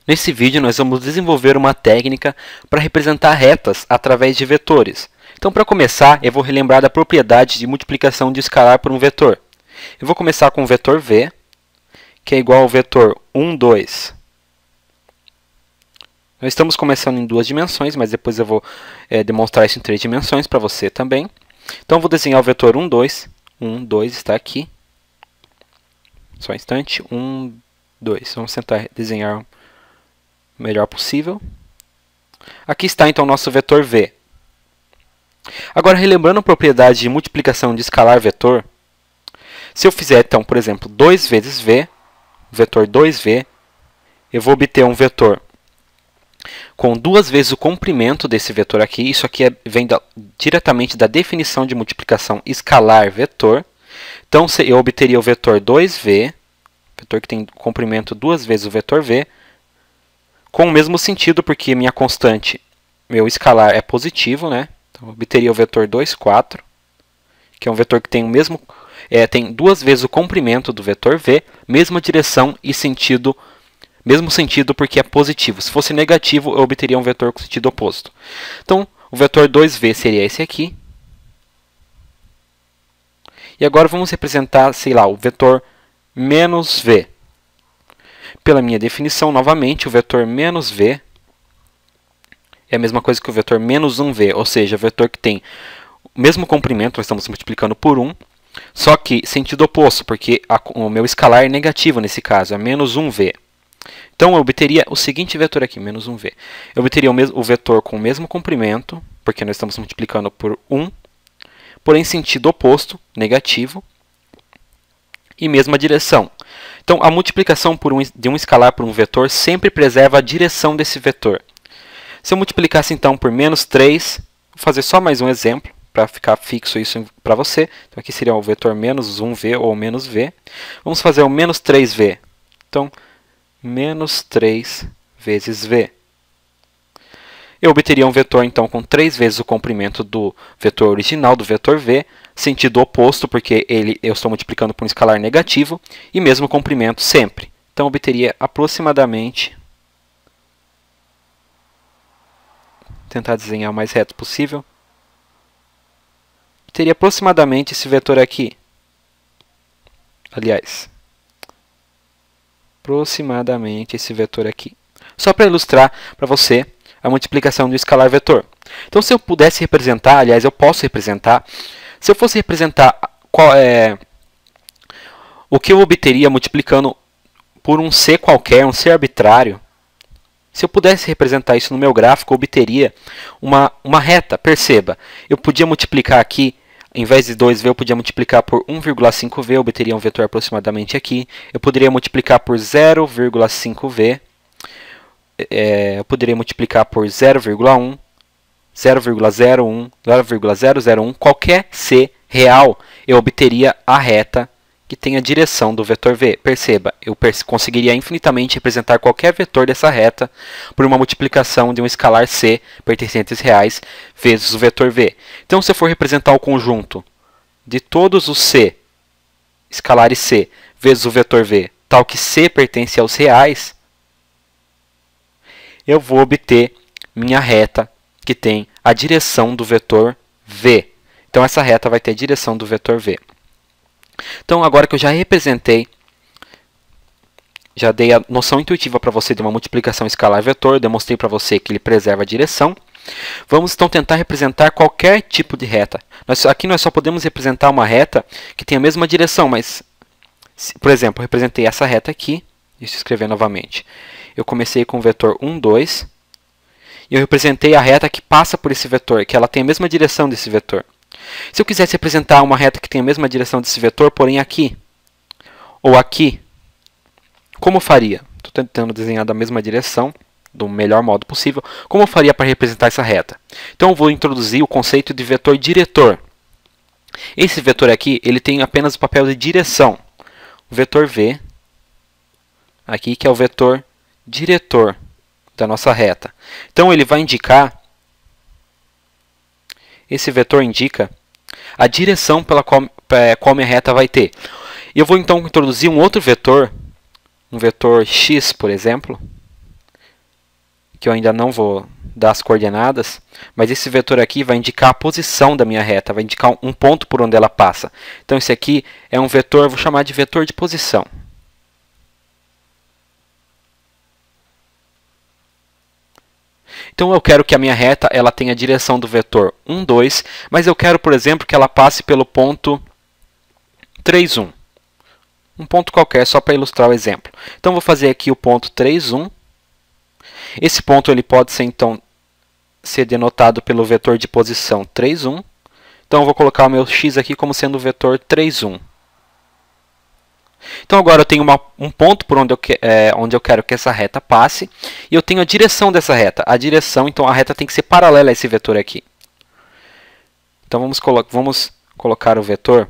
Nesse vídeo nós vamos desenvolver uma técnica para representar retas através de vetores. Então, para começar, eu vou relembrar da propriedade de multiplicação de escalar por um vetor. Eu vou começar com o vetor v, que é igual ao vetor 1, 2. Nós estamos começando em duas dimensões, mas depois eu vou demonstrar isso em três dimensões para você também. Então, eu vou desenhar o vetor 1, 2. 1, 2 está aqui. Só um instante. 1, 2. Vamos tentar desenhar o melhor possível. Aqui está, então, o nosso vetor v. Agora, relembrando a propriedade de multiplicação de escalar vetor, se eu fizer, então, por exemplo, 2 vezes v, vetor 2v, eu vou obter um vetor com 2 vezes o comprimento desse vetor aqui. Isso aqui vem diretamente da definição de multiplicação escalar vetor. Então, eu obteria o vetor 2v, vetor que tem comprimento 2 vezes o vetor v, com o mesmo sentido, porque minha constante, meu escalar, é positivo, né? Então, eu obteria o vetor 2, 4, que é um vetor que tem o mesmo, tem 2 vezes o comprimento do vetor v, mesma direção e sentido, mesmo sentido porque é positivo. Se fosse negativo, eu obteria um vetor com sentido oposto. Então, o vetor 2v seria esse aqui. E agora vamos representar, sei lá, o vetor menos v. Pela minha definição, novamente, o vetor menos v é a mesma coisa que o vetor menos 1v, ou seja, o vetor que tem o mesmo comprimento, nós estamos multiplicando por 1, só que sentido oposto, porque o meu escalar é negativo nesse caso, é menos 1v. Então, eu obteria o seguinte vetor aqui, menos 1v. Eu obteria o vetor com o mesmo comprimento, porque nós estamos multiplicando por 1, porém sentido oposto, negativo, e mesma direção. Então, a multiplicação de um escalar por um vetor sempre preserva a direção desse vetor. Se eu multiplicasse, então, por menos 3, vou fazer só mais um exemplo, para ficar fixo isso para você. Então, aqui seria o vetor menos 1v ou menos v. Vamos fazer o menos 3v. Então, menos 3 vezes v. Eu obteria um vetor, então, com 3 vezes o comprimento do vetor original, do vetor v, sentido oposto, porque eu estou multiplicando por um escalar negativo, e mesmo comprimento sempre. Então, eu obteria aproximadamente, tentar desenhar o mais reto possível, obteria aproximadamente esse vetor aqui. Aliás, aproximadamente esse vetor aqui. Só para ilustrar para você a multiplicação do escalar vetor. Então, se eu pudesse representar, aliás, eu posso representar, se eu fosse representar o que eu obteria multiplicando por um c qualquer, um c arbitrário, se eu pudesse representar isso no meu gráfico, eu obteria uma reta. Perceba, eu podia multiplicar aqui, em vez de 2v, eu podia multiplicar por 1,5v, eu obteria um vetor aproximadamente aqui. Eu poderia multiplicar por 0,5v, eu poderia multiplicar por 0,1, 0,01, 0,001, qualquer c real, eu obteria a reta que tem a direção do vetor v. Perceba, eu conseguiria infinitamente representar qualquer vetor dessa reta por uma multiplicação de um escalar c pertencentes reais vezes o vetor v. Então, se eu for representar o conjunto de todos os c, escalares c, vezes o vetor v, tal que c pertence aos reais, eu vou obter minha reta que tem a direção do vetor v. Então, essa reta vai ter a direção do vetor v. Então, agora que eu já representei, já dei a noção intuitiva para você de uma multiplicação escalar vetor, demonstrei para você que ele preserva a direção, vamos então tentar representar qualquer tipo de reta. Aqui nós só podemos representar uma reta que tem a mesma direção, mas, por exemplo, eu representei essa reta aqui, deixa eu escrever novamente. Eu comecei com o vetor 1, 2, e eu representei a reta que passa por esse vetor, que ela tem a mesma direção desse vetor. Se eu quisesse representar uma reta que tem a mesma direção desse vetor, porém aqui, ou aqui, como eu faria? Estou tentando desenhar da mesma direção, do melhor modo possível. Como eu faria para representar essa reta? Então, eu vou introduzir o conceito de vetor diretor. Esse vetor aqui, ele tem apenas o papel de direção. O vetor v, aqui, que é o vetor diretor da nossa reta. Então, ele vai indicar, esse vetor indica a direção pela qual minha reta vai ter. E eu vou então introduzir um outro vetor, um vetor x, por exemplo, que eu ainda não vou dar as coordenadas, mas esse vetor aqui vai indicar a posição da minha reta, vai indicar um ponto por onde ela passa. Então esse aqui é um vetor, vou chamar de vetor de posição. Então eu quero que a minha reta ela tenha a direção do vetor 1, 2, mas eu quero, por exemplo, que ela passe pelo ponto 3, 1. Um ponto qualquer, só para ilustrar o exemplo. Então vou fazer aqui o ponto 3, 1. Esse ponto ele pode ser, então, ser denotado pelo vetor de posição 3, 1. Então eu vou colocar o meu x aqui como sendo o vetor 3, 1. Então agora eu tenho um ponto por onde eu quero que essa reta passe, e eu tenho a direção dessa reta. A direção, então a reta tem que ser paralela a esse vetor aqui. Então vamos colocar o vetor.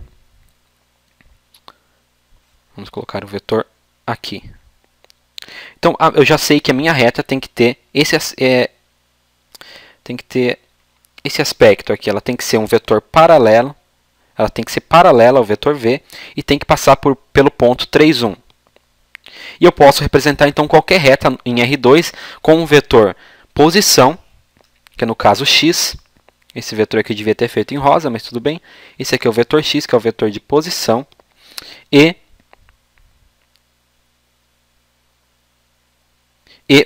Vamos colocar o vetor aqui. Então eu já sei que a minha reta tem que ter esse aspecto aqui. Ela tem que ser um vetor paralelo. Ela tem que ser paralela ao vetor v e tem que passar pelo ponto 3, 1. E eu posso representar então qualquer reta em R2 com um vetor posição, que é no caso x. Esse vetor aqui devia ter feito em rosa, mas tudo bem. Esse aqui é o vetor x, que é o vetor de posição. E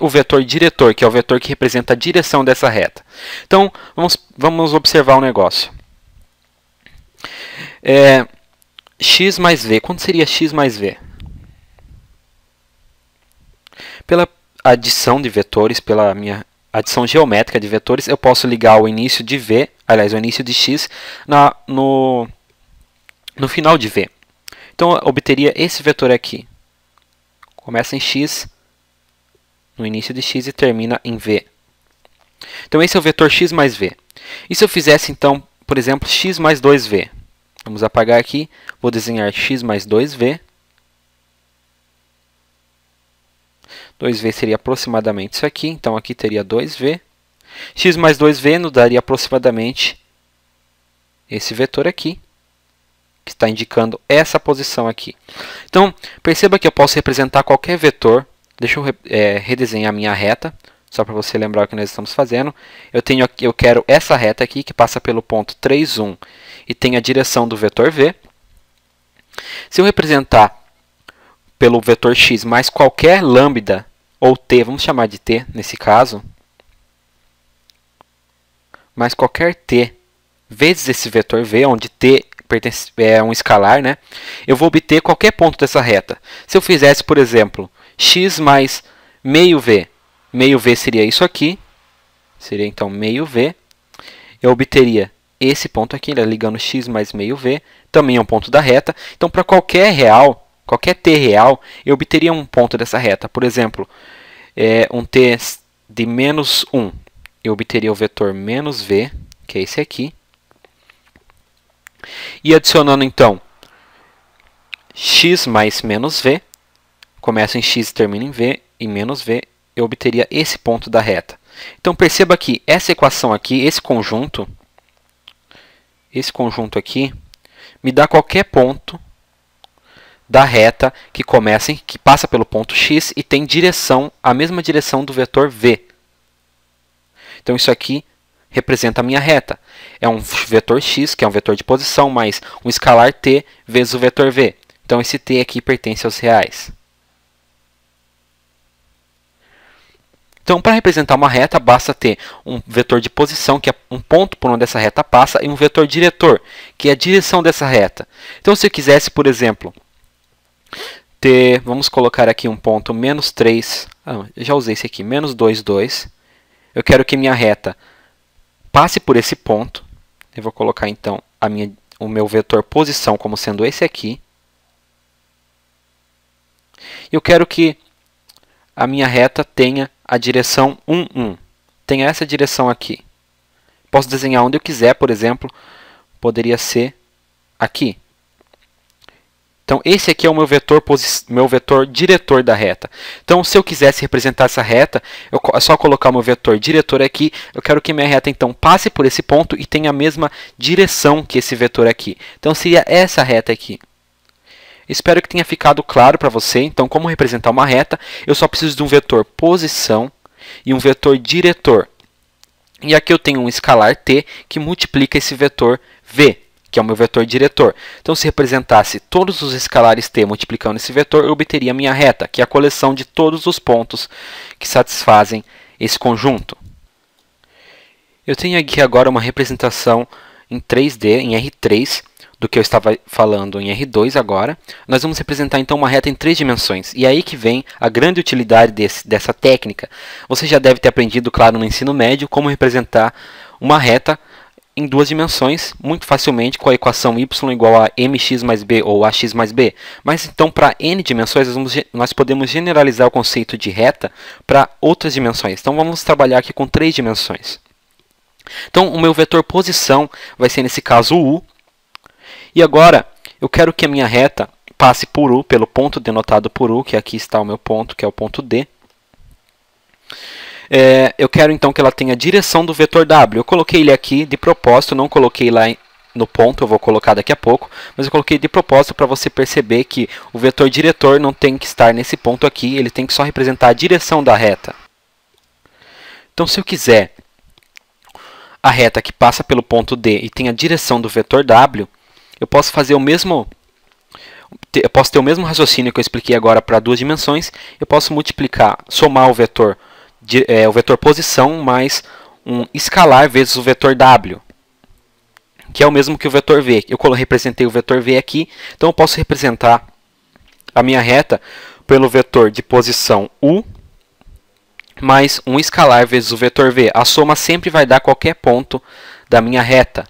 o vetor diretor, que é o vetor que representa a direção dessa reta. Então, vamos observar o negócio. X mais v. Quanto seria x mais v? Pela adição de vetores, pela minha adição geométrica de vetores, eu posso ligar o início de v, aliás, o início de x, no final de v. Então, eu obteria esse vetor aqui. Começa em x, no início de x e termina em v. Então, esse é o vetor x mais v. E se eu fizesse, então, por exemplo, x mais 2v? Vamos apagar aqui, vou desenhar x mais 2v. 2v seria aproximadamente isso aqui, então aqui teria 2v. X mais 2v nos daria aproximadamente esse vetor aqui, que está indicando essa posição aqui. Então, perceba que eu posso representar qualquer vetor. Deixa eu redesenhar a minha reta, só para você lembrar o que nós estamos fazendo. Eu quero essa reta aqui, que passa pelo ponto 3, 1, e tem a direção do vetor v. Se eu representar pelo vetor x mais qualquer lambda, ou t, vamos chamar de t nesse caso, mais qualquer t vezes esse vetor v, onde t é um escalar, né? Eu vou obter qualquer ponto dessa reta. Se eu fizesse, por exemplo, x mais meio v seria isso aqui, seria então meio v, eu obteria esse ponto aqui, ligando x mais meio v, também é um ponto da reta. Então, para qualquer t real, eu obteria um ponto dessa reta. Por exemplo, um t de menos 1, eu obteria o vetor menos v, que é esse aqui. E adicionando, então, x mais menos v, começa em x e termina em v, e menos v, eu obteria esse ponto da reta. Então, perceba que essa equação aqui, esse conjunto aqui, me dá qualquer ponto da reta que passa pelo ponto x e tem a mesma direção do vetor v. Então, isso aqui representa a minha reta. É um vetor x, que é um vetor de posição, mais um escalar t vezes o vetor v. Então, esse t aqui pertence aos reais. Então, para representar uma reta, basta ter um vetor de posição, que é um ponto por onde essa reta passa, e um vetor diretor, que é a direção dessa reta. Então, se eu quisesse, por exemplo, vamos colocar aqui um ponto menos 3, eu já usei esse aqui, menos 2, 2. Eu quero que minha reta passe por esse ponto. Eu vou colocar, então, o meu vetor posição como sendo esse aqui. Eu quero que a minha reta tenha a direção 1, 1. Tenha essa direção aqui. Posso desenhar onde eu quiser, por exemplo, poderia ser aqui. Então, esse aqui é o meu vetor diretor da reta. Então, se eu quisesse representar essa reta, é só colocar o meu vetor diretor aqui. Eu quero que minha reta, então, passe por esse ponto e tenha a mesma direção que esse vetor aqui. Então, seria essa reta aqui. Espero que tenha ficado claro para você. Então, como representar uma reta, eu só preciso de um vetor posição e um vetor diretor. E aqui eu tenho um escalar t que multiplica esse vetor v, que é o meu vetor diretor. Então, se representasse todos os escalares t multiplicando esse vetor, eu obteria a minha reta, que é a coleção de todos os pontos que satisfazem esse conjunto. Eu tenho aqui agora uma representação em 3D, em R3, do que eu estava falando em R2 agora. Nós vamos representar então uma reta em 3 dimensões. E é aí que vem a grande utilidade dessa técnica. Você já deve ter aprendido, claro, no ensino médio, como representar uma reta em 2 dimensões, muito facilmente com a equação y igual a mx mais b ou ax mais b. Mas então, para n dimensões, nós podemos generalizar o conceito de reta para outras dimensões. Então, vamos trabalhar aqui com 3 dimensões. Então, o meu vetor posição vai ser, nesse caso, u. E agora, eu quero que a minha reta passe por u, pelo ponto denotado por u, que aqui está o meu ponto, que é o ponto D. Eu quero então que ela tenha a direção do vetor w. Eu coloquei ele aqui de propósito, não coloquei lá no ponto, eu vou colocar daqui a pouco, mas eu coloquei de propósito para você perceber que o vetor diretor não tem que estar nesse ponto aqui, ele tem que só representar a direção da reta. Então, se eu quiser a reta que passa pelo ponto D e tem a direção do vetor w, eu posso fazer o mesmo, eu posso ter o mesmo raciocínio que eu expliquei agora para 2 dimensões. Eu posso multiplicar, somar o vetor posição mais um escalar vezes o vetor w, que é o mesmo que o vetor v. Eu representei o vetor v aqui, então eu posso representar a minha reta pelo vetor de posição u mais um escalar vezes o vetor v. A soma sempre vai dar qualquer ponto da minha reta,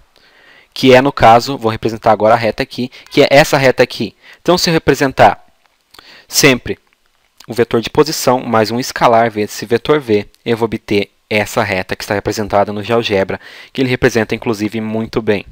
que é, no caso, vou representar agora a reta aqui, que é essa reta aqui. Então, se eu representar sempre o vetor de posição mais um escalar vezes esse vetor v, eu vou obter essa reta que está representada no GeoGebra, que ele representa, inclusive, muito bem.